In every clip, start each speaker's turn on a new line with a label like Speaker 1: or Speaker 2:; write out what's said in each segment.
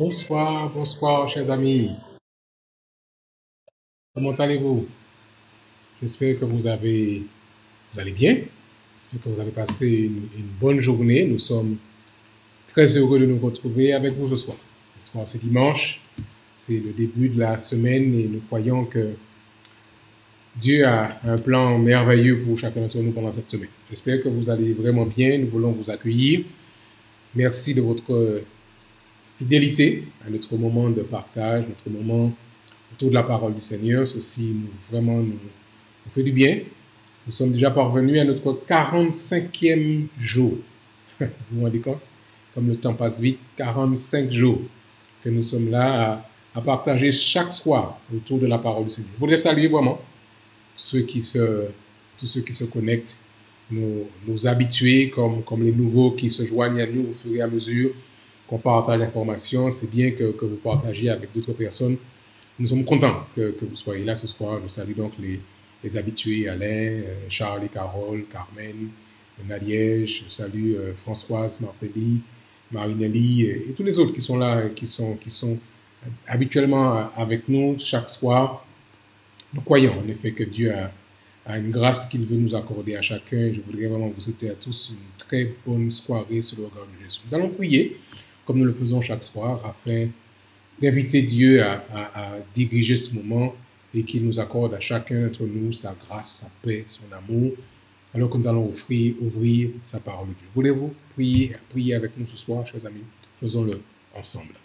Speaker 1: Bonsoir, bonsoir, chers amis. Comment allez-vous? J'espère que vous allez bien. J'espère que vous avez passé une bonne journée. Nous sommes très heureux de nous retrouver avec vous ce soir. Ce soir, c'est dimanche. C'est le début de la semaine et nous croyons que Dieu a un plan merveilleux pour chacun d'entre nous pendant cette semaine. J'espère que vous allez vraiment bien. Nous voulons vous accueillir. Merci de votre fidélité à notre moment de partage, notre moment autour de la parole du Seigneur. Ceci nous fait du bien. Nous sommes déjà parvenus à notre 45e jour. Vous vous rendez compte? Comme le temps passe vite, 45 jours que nous sommes là à partager chaque soir autour de la parole du Seigneur. Je voudrais saluer vraiment tous ceux qui se connectent, nos habitués comme les nouveaux qui se joignent à nous au fur et à mesure qu'on partage l'information. C'est bien que vous partagiez avec d'autres personnes. Nous sommes contents que vous soyez là ce soir. Je salue donc les habitués, Alain, Charles et Carole, Carmen, Naliège. Je salue Françoise, Martelly, Marinelli et tous les autres qui sont là, qui sont habituellement avec nous chaque soir. Nous croyons en effet que Dieu a une grâce qu'il veut nous accorder à chacun. Je voudrais vraiment vous souhaiter à tous une très bonne soirée sur le regard de Jésus. Nous allons prier, comme nous le faisons chaque soir, afin d'inviter Dieu à diriger ce moment et qu'il nous accorde à chacun d'entre nous sa grâce, sa paix, son amour, alors que nous allons ouvrir sa parole de Dieu. Voulez-vous prier avec nous ce soir, chers amis? Faisons-le ensemble.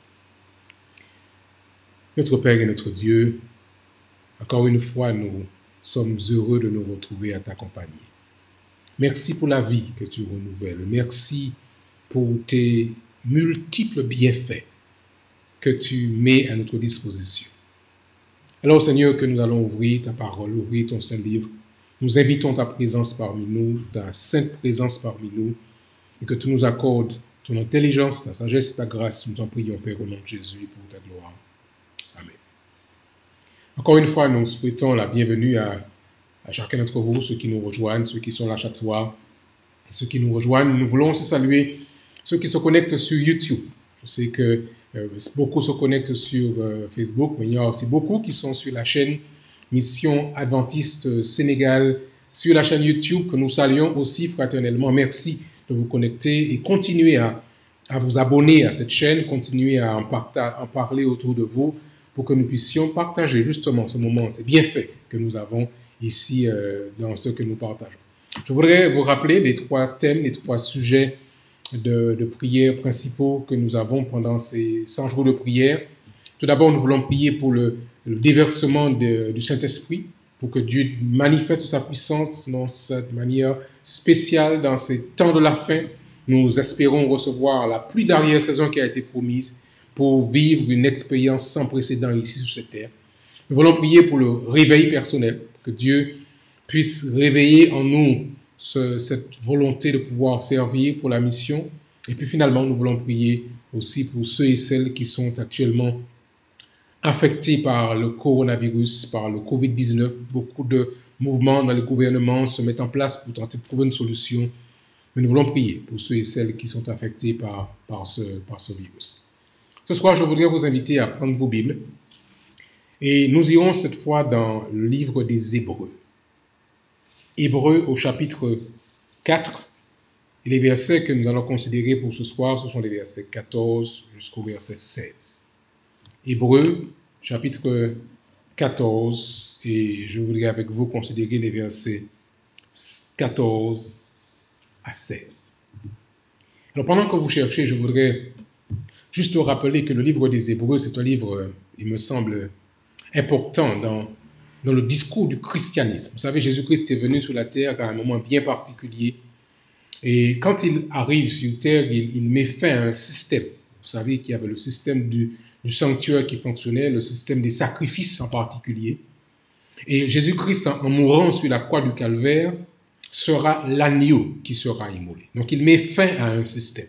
Speaker 1: Notre Père et notre Dieu, encore une fois, nous sommes heureux de nous retrouver à t'accompagner. Merci pour la vie que tu renouvelles. Merci pour tes multiples bienfaits que tu mets à notre disposition. Alors, Seigneur, que nous allons ouvrir ta parole, ouvrir ton Saint-Livre. Nous invitons ta présence parmi nous, ta sainte présence parmi nous, et que tu nous accordes ton intelligence, ta sagesse et ta grâce. Nous t'en prions, Père, au nom de Jésus, pour ta gloire. Amen. Encore une fois, nous souhaitons la bienvenue à chacun d'entre vous, ceux qui nous rejoignent, ceux qui sont là chaque soir, et ceux qui nous rejoignent. Nous voulons aussi saluer ceux qui se connectent sur YouTube. Je sais que beaucoup se connectent sur Facebook, mais il y a aussi beaucoup qui sont sur la chaîne Mission Adventiste Sénégal, sur la chaîne YouTube que nous saluons aussi fraternellement. Merci de vous connecter et continuez à vous abonner à cette chaîne, continuez à en parler autour de vous pour que nous puissions partager justement ce moment, ces bienfaits que nous avons ici dans ce que nous partageons. Je voudrais vous rappeler les trois thèmes, les trois sujets de prière principaux que nous avons pendant ces 100 jours de prière. Tout d'abord, nous voulons prier pour le déversement du Saint-Esprit, pour que Dieu manifeste sa puissance dans cette manière spéciale dans ces temps de la fin. Nous espérons recevoir la pluie d'arrière-saison qui a été promise pour vivre une expérience sans précédent ici sur cette terre. Nous voulons prier pour le réveil personnel, que Dieu puisse réveiller en nous cette volonté de pouvoir servir pour la mission. Et puis finalement, nous voulons prier aussi pour ceux et celles qui sont actuellement affectés par le coronavirus, par le Covid-19. Beaucoup de mouvements dans le gouvernement se mettent en place pour tenter de trouver une solution. Mais nous voulons prier pour ceux et celles qui sont affectés par ce virus. Ce soir, je voudrais vous inviter à prendre vos Bibles. Et nous irons cette fois dans le livre des Hébreux. Hébreux au chapitre 4. Et les versets que nous allons considérer pour ce soir, ce sont les versets 14 jusqu'au verset 16. Hébreux, chapitre 14, et je voudrais avec vous considérer les versets 14 à 16. Alors pendant que vous cherchez, je voudrais juste rappeler que le livre des Hébreux, c'est un livre, il me semble, important dans le discours du christianisme. Vous savez, Jésus-Christ est venu sur la terre à un moment bien particulier. Et quand il arrive sur terre, il met fin à un système. Vous savez qu'il y avait le système du sanctuaire qui fonctionnait, le système des sacrifices en particulier. Et Jésus-Christ, en mourant sur la croix du calvaire, sera l'agneau qui sera immolé. Donc il met fin à un système.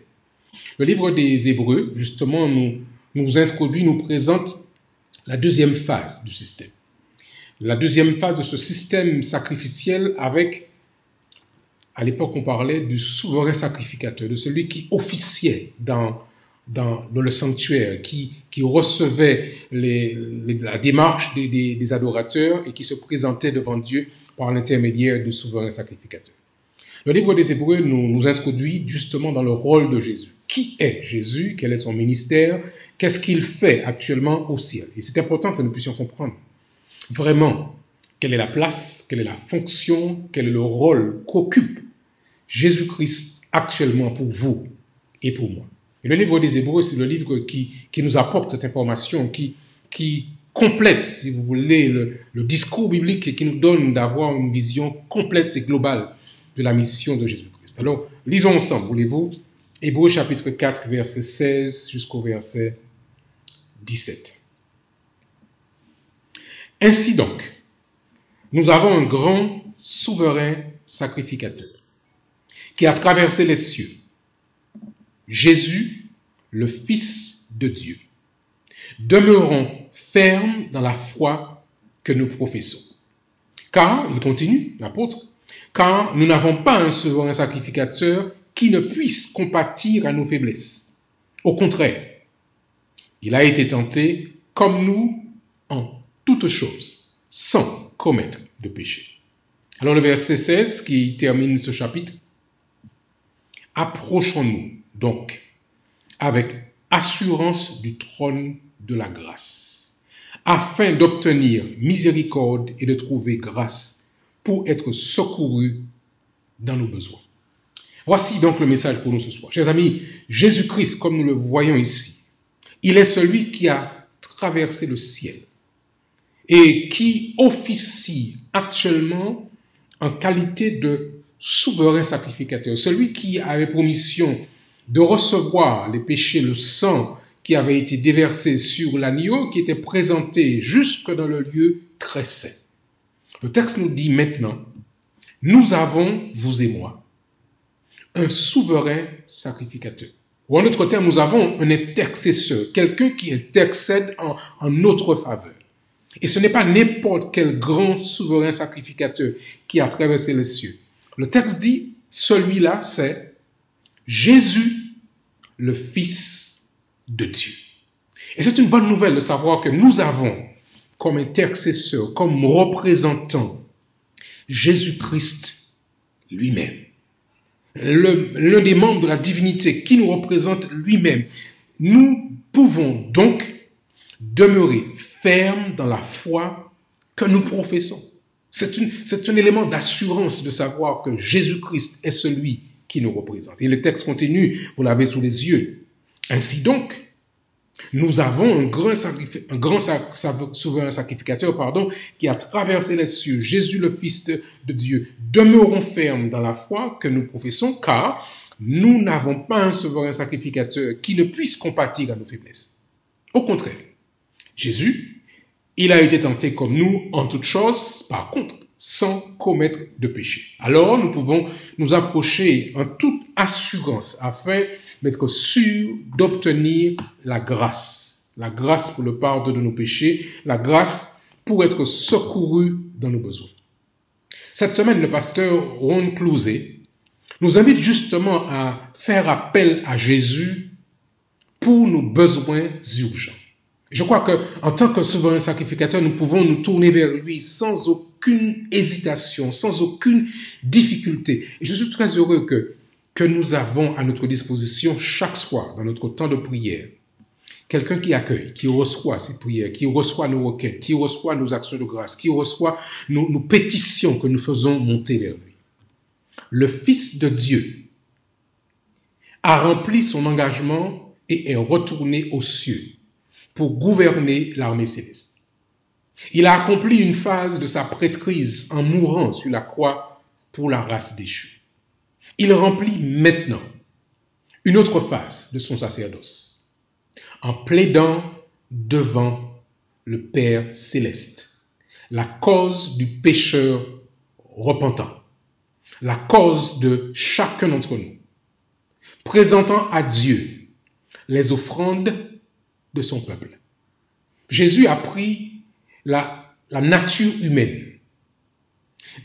Speaker 1: Le livre des Hébreux, justement, nous introduit, nous présente la deuxième phase du système. La deuxième phase de ce système sacrificiel avec, à l'époque on parlait du souverain sacrificateur, de celui qui officiait dans dans le sanctuaire, qui recevait la démarche des adorateurs et qui se présentait devant Dieu par l'intermédiaire du souverain sacrificateur. Le livre des Hébreux nous introduit justement dans le rôle de Jésus. Qui est Jésus? Quel est son ministère? Qu'est-ce qu'il fait actuellement au ciel? Et c'est important que nous puissions comprendre vraiment quelle est la place, quelle est la fonction, quel est le rôle qu'occupe Jésus-Christ actuellement pour vous et pour moi. Et le livre des Hébreux, c'est le livre qui nous apporte cette information, qui complète, si vous voulez, le discours biblique et qui nous donne d'avoir une vision complète et globale de la mission de Jésus-Christ. Alors, lisons ensemble, voulez-vous, Hébreux chapitre 4, verset 16 jusqu'au verset 17. Ainsi donc, nous avons un grand souverain sacrificateur qui a traversé les cieux, Jésus, le Fils de Dieu. Demeurons fermes dans la foi que nous professons. Car, il continue, l'apôtre, car nous n'avons pas un souverain sacrificateur qui ne puisse compatir à nos faiblesses. Au contraire, il a été tenté comme nous en toutes choses, sans commettre de péché. Alors le verset 16 qui termine ce chapitre. Approchons-nous donc avec assurance du trône de la grâce, afin d'obtenir miséricorde et de trouver grâce pour être secourus dans nos besoins. Voici donc le message pour nous ce soir. Chers amis, Jésus-Christ, comme nous le voyons ici, il est celui qui a traversé le ciel et qui officie actuellement en qualité de souverain sacrificateur, celui qui avait pour mission de recevoir les péchés, le sang qui avait été déversé sur l'agneau, qui était présenté jusque dans le lieu très saint. Le texte nous dit maintenant, nous avons, vous et moi, un souverain sacrificateur. Ou en d'autres termes, nous avons un intercesseur, quelqu'un qui intercède en notre faveur. Et ce n'est pas n'importe quel grand souverain sacrificateur qui a traversé les cieux. Le texte dit, celui-là, c'est Jésus, le Fils de Dieu. Et c'est une bonne nouvelle de savoir que nous avons comme intercesseur, comme représentant, Jésus-Christ lui-même. L'un des membres de la divinité qui nous représente lui-même. Nous pouvons donc demeurer fermes dans la foi que nous professons. C'est un élément d'assurance de savoir que Jésus-Christ est celui qui nous représente. Et le texte continue, vous l'avez sous les yeux. Ainsi donc, nous avons un grand souverain sacrificateur, qui a traversé les cieux, Jésus le Fils de Dieu. Demeurons fermes dans la foi que nous professons, car nous n'avons pas un souverain sacrificateur qui ne puisse compatir à nos faiblesses. Au contraire, Jésus, il a été tenté comme nous en toutes choses, par contre, sans commettre de péché. Alors, nous pouvons nous approcher en toute assurance afin d'être sûrs d'obtenir la grâce. La grâce pour le pardon de nos péchés, la grâce pour être secourus dans nos besoins. Cette semaine, le pasteur Ron Clouzet nous invite justement à faire appel à Jésus pour nos besoins urgents. Je crois que, en tant que souverain sacrificateur, nous pouvons nous tourner vers lui sans aucune hésitation, sans aucune difficulté. Et je suis très heureux que nous avons à notre disposition chaque soir, dans notre temps de prière, quelqu'un qui accueille, qui reçoit ces prières, qui reçoit nos requêtes, qui reçoit nos actions de grâce, qui reçoit nos pétitions que nous faisons monter vers lui. Le Fils de Dieu a rempli son engagement et est retourné aux cieux pour gouverner l'armée céleste. Il a accompli une phase de sa prêtrise en mourant sur la croix pour la race déchue. Il remplit maintenant une autre phase de son sacerdoce en plaidant devant le Père céleste la cause du pécheur repentant, la cause de chacun d'entre nous, présentant à Dieu les offrandes de son peuple. Jésus a pris la nature humaine.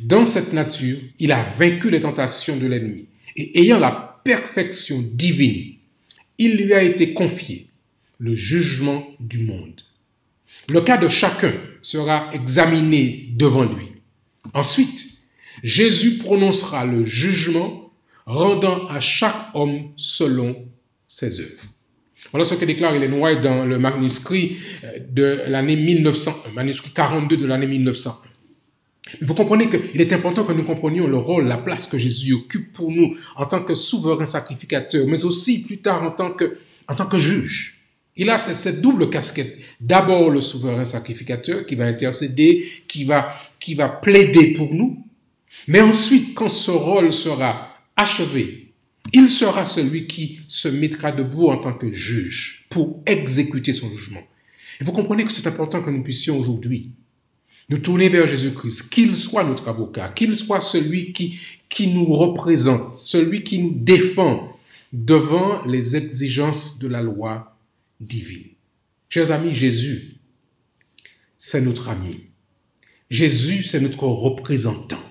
Speaker 1: Dans cette nature, il a vaincu les tentations de l'ennemi. Et ayant la perfection divine, il lui a été confié le jugement du monde. Le cas de chacun sera examiné devant lui. Ensuite, Jésus prononcera le jugement, rendant à chaque homme selon ses œuvres. Voilà ce que déclare Ellen White dans le manuscrit de l'année 1901, manuscrit 42 de l'année 1901. Vous comprenez qu'il est important que nous comprenions le rôle, la place que Jésus occupe pour nous en tant que souverain sacrificateur, mais aussi plus tard en tant que juge. Il a cette double casquette. D'abord le souverain sacrificateur qui va intercéder, qui va plaider pour nous. Mais ensuite, quand ce rôle sera achevé, il sera celui qui se mettra debout en tant que juge pour exécuter son jugement. Et vous comprenez que c'est important que nous puissions aujourd'hui nous tourner vers Jésus-Christ, qu'il soit notre avocat, qu'il soit celui qui nous représente, celui qui nous défend devant les exigences de la loi divine. Chers amis, Jésus, c'est notre ami. Jésus, c'est notre représentant.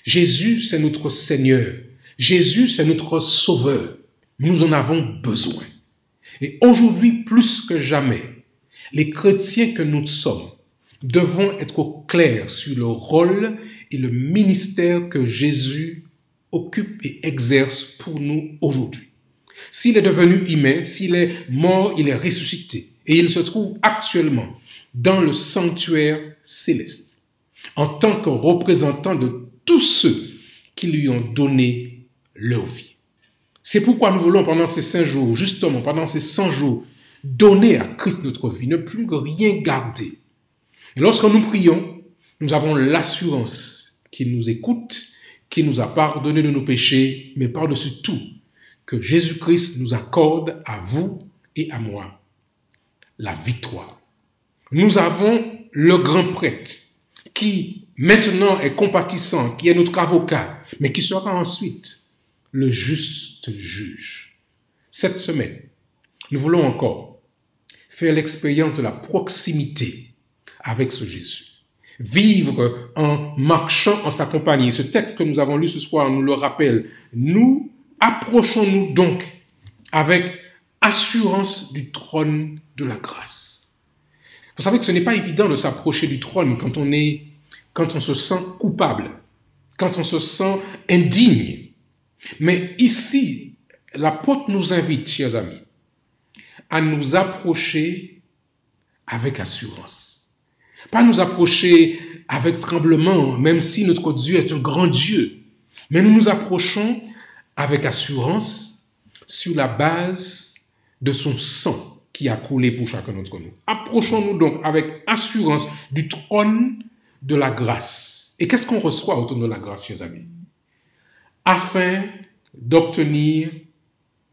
Speaker 1: Jésus, c'est notre Seigneur. Jésus, c'est notre Sauveur. Nous en avons besoin. Et aujourd'hui, plus que jamais, les chrétiens que nous sommes devons être au clair sur le rôle et le ministère que Jésus occupe et exerce pour nous aujourd'hui. S'il est devenu humain, s'il est mort, il est ressuscité. Et il se trouve actuellement dans le sanctuaire céleste, en tant que représentant de tous ceux qui lui ont donné leur vie. C'est pourquoi nous voulons pendant ces 5 jours, justement pendant ces 100 jours, donner à Christ notre vie, ne plus rien garder. Et lorsque nous prions, nous avons l'assurance qu'il nous écoute, qu'il nous a pardonné de nos péchés, mais par-dessus tout, que Jésus-Christ nous accorde à vous et à moi la victoire. Nous avons le grand prêtre qui maintenant est compatissant, qui est notre avocat, mais qui sera ensuite le juste juge. Cette semaine, nous voulons encore faire l'expérience de la proximité avec ce Jésus. Vivre en marchant en sa compagnie. Ce texte que nous avons lu ce soir nous le rappelle. Nous approchons-nous donc avec assurance du trône de la grâce. Vous savez que ce n'est pas évident de s'approcher du trône quand on se sent coupable, quand on se sent indigne. Mais ici, l'apôtre nous invite, chers amis, à nous approcher avec assurance. Pas nous approcher avec tremblement, même si notre Dieu est un grand Dieu. Mais nous nous approchons avec assurance sur la base de son sang qui a coulé pour chacun d'entre nous. Approchons-nous donc avec assurance du trône de la grâce. Et qu'est-ce qu'on reçoit au trône de la grâce, chers amis? Afin d'obtenir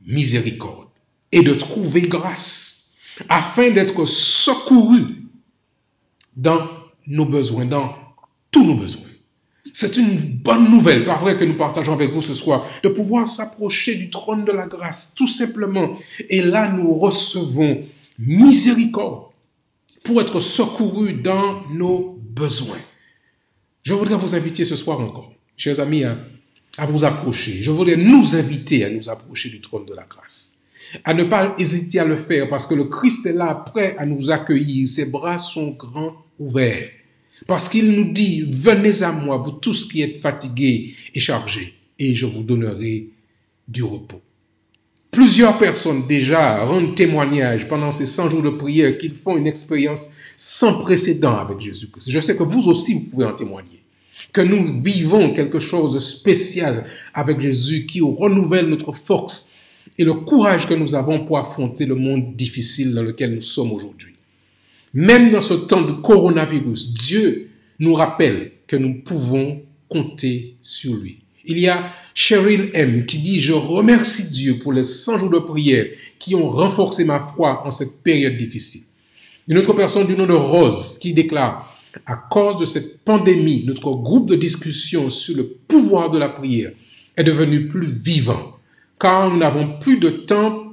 Speaker 1: miséricorde et de trouver grâce, afin d'être secouru dans nos besoins, dans tous nos besoins. C'est une bonne nouvelle, pas vrai, que nous partageons avec vous ce soir, de pouvoir s'approcher du trône de la grâce, tout simplement. Et là, nous recevons miséricorde pour être secourus dans nos besoins. Je voudrais vous inviter ce soir encore, chers amis, à vous approcher. Je voudrais nous inviter à nous approcher du trône de la grâce. À ne pas hésiter à le faire parce que le Christ est là, prêt à nous accueillir. Ses bras sont grands ouverts. Parce qu'il nous dit, venez à moi, vous tous qui êtes fatigués et chargés, et je vous donnerai du repos. Plusieurs personnes déjà rendent témoignage pendant ces 100 jours de prière qu'ils font une expérience sans précédent avec Jésus-Christ. Je sais que vous aussi, vous pouvez en témoigner. Que nous vivons quelque chose de spécial avec Jésus qui renouvelle notre force et le courage que nous avons pour affronter le monde difficile dans lequel nous sommes aujourd'hui. Même dans ce temps de coronavirus, Dieu nous rappelle que nous pouvons compter sur lui. Il y a Cheryl M. qui dit « Je remercie Dieu pour les 100 jours de prière qui ont renforcé ma foi en cette période difficile. » Une autre personne du nom de Rose qui déclare « À cause de cette pandémie, notre groupe de discussion sur le pouvoir de la prière est devenu plus vivant. Car nous avons plus de temps,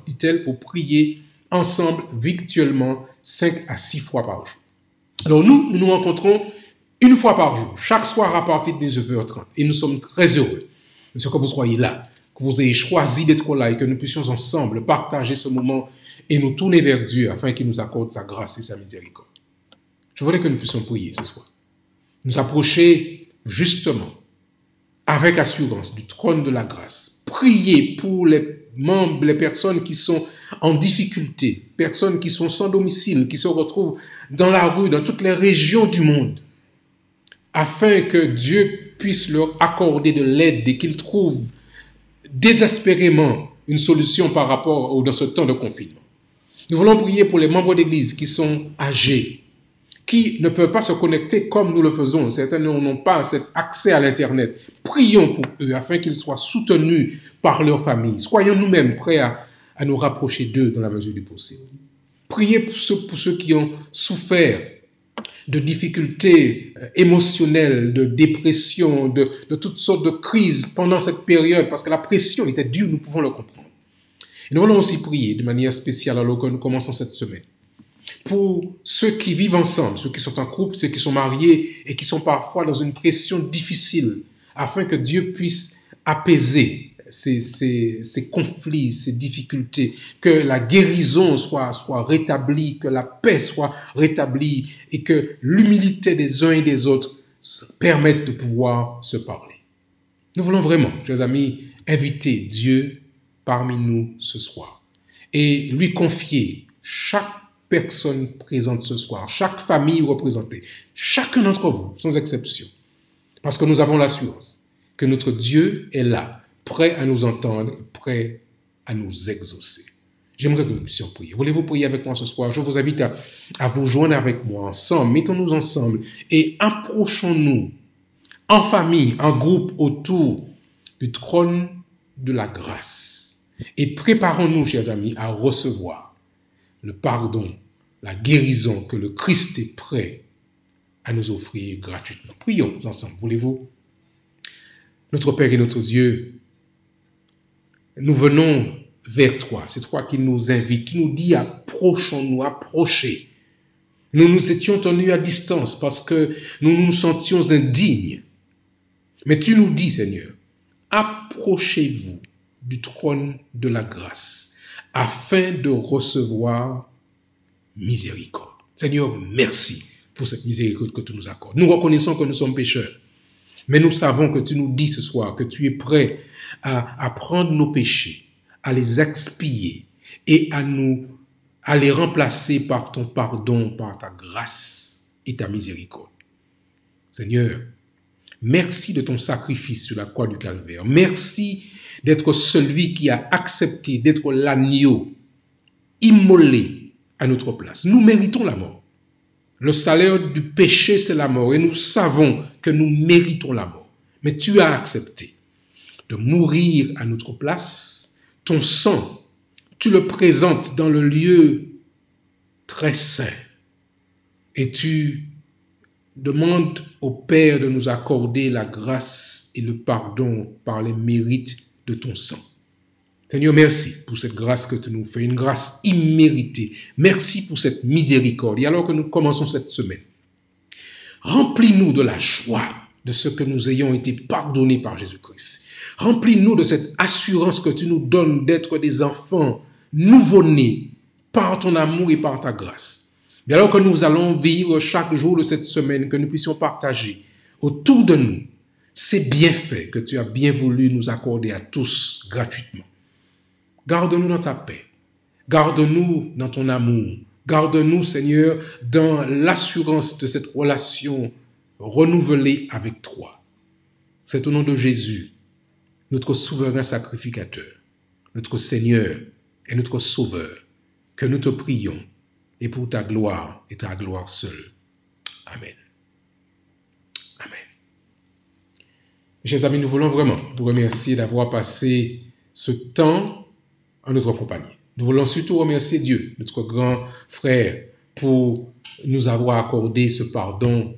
Speaker 1: dit-elle, pour prier ensemble virtuellement 5 à 6 fois par jour. » Alors nous nous rencontrons une fois par jour, chaque soir à partir de 19h30. Et nous sommes très heureux de ce que vous soyez là, que vous ayez choisi d'être là et que nous puissions ensemble partager ce moment et nous tourner vers Dieu afin qu'il nous accorde sa grâce et sa miséricorde. Je voudrais que nous puissions prier ce soir. Nous approcher justement avec assurance du trône de la grâce. Prier pour les membres, les personnes qui sont en difficulté, personnes qui sont sans domicile, qui se retrouvent dans la rue, dans toutes les régions du monde, afin que Dieu puisse leur accorder de l'aide et qu'ils trouvent désespérément une solution par rapport dans ce temps de confinement. Nous voulons prier pour les membres d'église qui sont âgés, qui ne peuvent pas se connecter comme nous le faisons. Certains n'ont pas cet accès à l'Internet. Prions pour eux afin qu'ils soient soutenus par leur famille. Soyons nous-mêmes prêts à nous rapprocher d'eux dans la mesure du possible. Priez pour ceux qui ont souffert de difficultés émotionnelles, de dépression, de toutes sortes de crises pendant cette période, parce que la pression était dure, nous pouvons le comprendre. Et nous voulons aussi prier de manière spéciale alors que nous commençons cette semaine pour ceux qui vivent ensemble, ceux qui sont en couple, ceux qui sont mariés et qui sont parfois dans une pression difficile, afin que Dieu puisse apaiser ces conflits, ces difficultés, que la guérison soit rétablie, que la paix soit rétablie et que l'humilité des uns et des autres permette de pouvoir se parler. Nous voulons vraiment, chers amis, inviter Dieu parmi nous ce soir et lui confier chaque personne présente ce soir, chaque famille représentée, chacun d'entre vous, sans exception, parce que nous avons l'assurance que notre Dieu est là, prêt à nous entendre, prêt à nous exaucer. J'aimerais que nous puissions prier. Voulez-vous prier avec moi ce soir? Je vous invite à vous joindre avec moi ensemble. Mettons-nous ensemble et approchons-nous en famille, en groupe, autour du trône de la grâce. Et préparons-nous, chers amis, à recevoir le pardon, la guérison que le Christ est prêt à nous offrir gratuitement. Prions ensemble, voulez-vous? Notre Père et notre Dieu, nous venons vers toi. C'est toi qui nous invites, qui nous dis approchons-nous, approchez. Nous nous étions tenus à distance parce que nous nous sentions indignes. Mais tu nous dis, Seigneur, approchez-vous du trône de la grâce afin de recevoir miséricorde. Seigneur, merci pour cette miséricorde que tu nous accordes. Nous reconnaissons que nous sommes pécheurs, mais nous savons que tu nous dis ce soir que tu es prêt à prendre nos péchés, à les expier et à les remplacer par ton pardon, par ta grâce et ta miséricorde. Seigneur, merci de ton sacrifice sur la croix du Calvaire. Merci d'être celui qui a accepté d'être l'agneau immolé à notre place. Nous méritons la mort. Le salaire du péché, c'est la mort. Et nous savons que nous méritons la mort. Mais tu as accepté de mourir à notre place. Ton sang, tu le présentes dans le lieu très saint. Et tu demandes au Père de nous accorder la grâce et le pardon par les mérites de ton sang. Seigneur, merci pour cette grâce que tu nous fais, une grâce imméritée. Merci pour cette miséricorde. Et alors que nous commençons cette semaine, remplis-nous de la joie de ce que nous ayons été pardonnés par Jésus-Christ. Remplis-nous de cette assurance que tu nous donnes d'être des enfants nouveau-nés par ton amour et par ta grâce. Et alors que nous allons vivre chaque jour de cette semaine, que nous puissions partager autour de nous ces bienfaits que tu as bien voulu nous accorder à tous gratuitement. Garde-nous dans ta paix. Garde-nous dans ton amour. Garde-nous, Seigneur, dans l'assurance de cette relation renouvelée avec toi. C'est au nom de Jésus, notre souverain sacrificateur, notre Seigneur et notre Sauveur, que nous te prions, et pour ta gloire et ta gloire seule. Amen. Amen. Chers amis, nous voulons vraiment vous remercier d'avoir passé ce temps en notre compagnie. Nous voulons surtout remercier Dieu, notre grand frère, pour nous avoir accordé ce pardon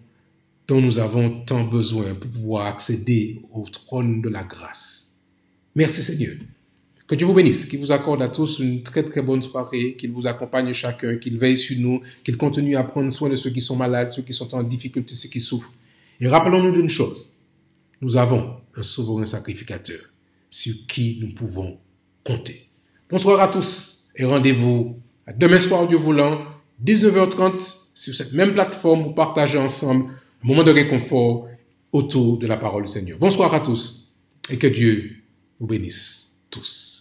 Speaker 1: dont nous avons tant besoin pour pouvoir accéder au trône de la grâce. Merci Seigneur. Que Dieu vous bénisse, qu'il vous accorde à tous une très très bonne soirée, qu'il vous accompagne chacun, qu'il veille sur nous, qu'il continue à prendre soin de ceux qui sont malades, ceux qui sont en difficulté, ceux qui souffrent. Et rappelons-nous d'une chose, nous avons un souverain sacrificateur. sur qui nous pouvons compter. Bonsoir à tous et rendez-vous à demain soir, Dieu voulant, 19h30 sur cette même plateforme pour partager ensemble un moment de réconfort autour de la parole du Seigneur. Bonsoir à tous et que Dieu vous bénisse tous.